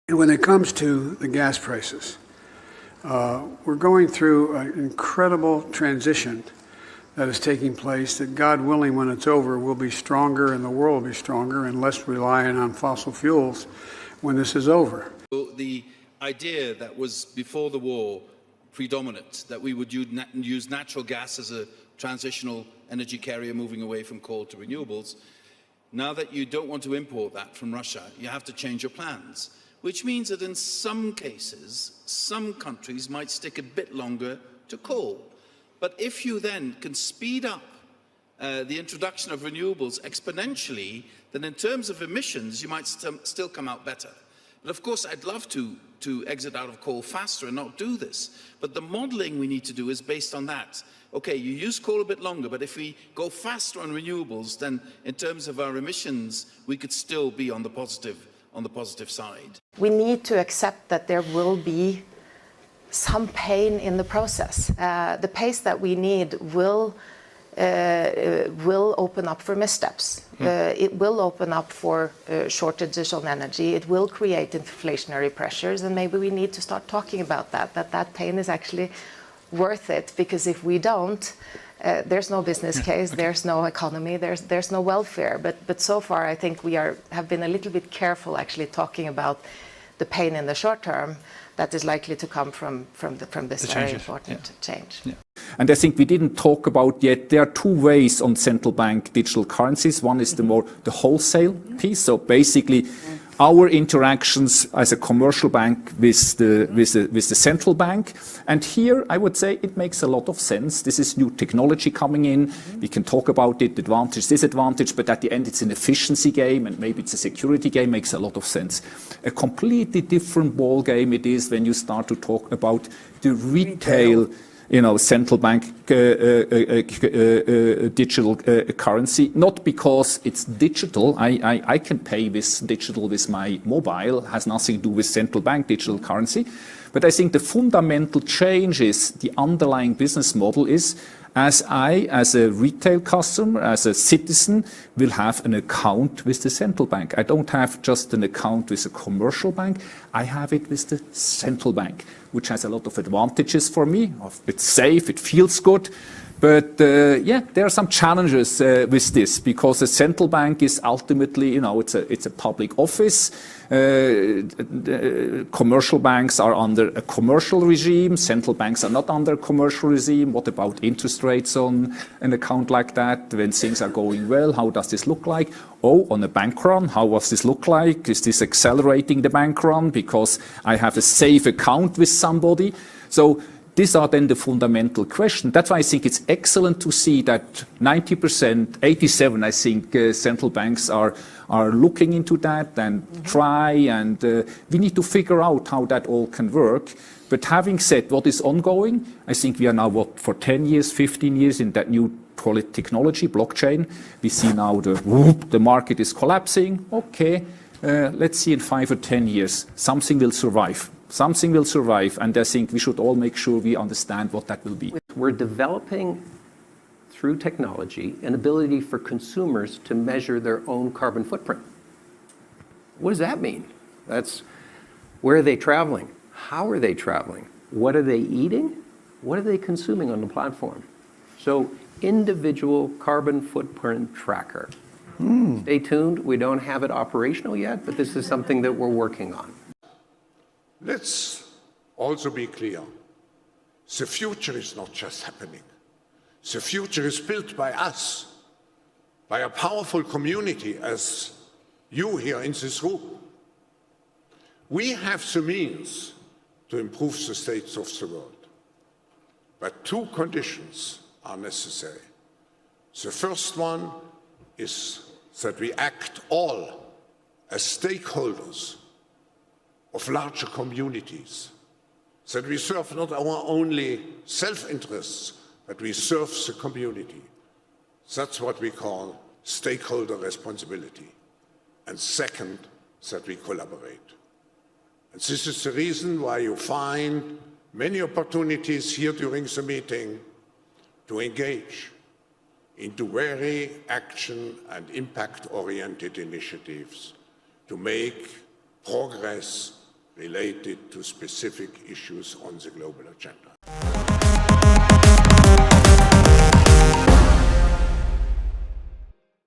And when it comes to the gas prices, we're going through an incredible transition that is taking place that, God willing, when it's over, will be stronger and the world will be stronger and less reliant on fossil fuels when this is over. The idea that was before the war predominant, that we would use natural gas as a transitional energy carrier moving away from coal to renewables, now that you don't want to import that from Russia, you have to change your plans, which means that in some cases, some countries might stick a bit longer to coal. But if you then can speed up the introduction of renewables exponentially, then in terms of emissions, you might still come out better. But of course, I'd love to exit out of coal faster and not do this. But the modeling we need to do is based on that. Okay, you use coal a bit longer, but if we go faster on renewables, then in terms of our emissions, we could still be on the positive side. We need to accept that there will be some pain in the process. The pace that we need will open up for missteps. It will open up for shortages on energy. It will create inflationary pressures, and maybe we need to start talking about that pain is actually worth it, because if we don't, there's no business case, there's no economy, there's no welfare. But so far, I think we have been a little bit careful actually talking about the pain in the short term that is likely to come from this very important change. Yeah. And I think we didn't talk about yet, there are two ways on central bank digital currencies. One is the wholesale piece. So basically our interactions as a commercial bank with the central bank. And here I would say it makes a lot of sense. This is new technology coming in. We can talk about it, advantage, disadvantage, but at the end it's an efficiency game and maybe it's a security game, makes a lot of sense. A completely different ball game it is when you start to talk about the retail central bank digital currency, not because it's digital. I can pay this digital with my mobile, has nothing to do with central bank digital currency. But I think the fundamental change is the underlying business model is, as a retail customer, as a citizen, will have an account with the central bank. I don't have just an account with a commercial bank. I have it with the central bank, which has a lot of advantages for me. It's safe, it feels good. But there are some challenges with this, because the central bank is ultimately, it's a public office. Commercial banks are under a commercial regime. Central banks are not under a commercial regime. What about interest rates on an account like that? When things are going well, how does this look like? Oh, on a bank run, how does this look like? Is this accelerating the bank run because I have a safe account with somebody? So these are then the fundamental questions. That's why I think it's excellent to see that 90%, 87%, I think, central banks are looking into that and try, and we need to figure out how that all can work. But having said what is ongoing, I think we are now, for 10 years, 15 years in that new, call it technology, blockchain. We see now the market is collapsing. Okay, let's see in 5 or 10 years, something will survive. Something will survive, and I think we should all make sure we understand what that will be. We're developing, through technology, an ability for consumers to measure their own carbon footprint. What does that mean? That's, where are they traveling? How are they traveling? What are they eating? What are they consuming on the platform? So, individual carbon footprint tracker. Stay tuned, we don't have it operational yet, but this is something that we're working on. Let's also be clear. The future is not just happening. The future is built by us, by a powerful community as you here in this room. We have the means to improve the states of the world. But two conditions are necessary. The first one is that we act all as stakeholders of larger communities, that we serve not our only self-interests, but we serve the community. That's what we call stakeholder responsibility. And second, that we collaborate. And this is the reason why you find many opportunities here during the meeting to engage into very action and impact-oriented initiatives to make progress related to specific issues on the global agenda.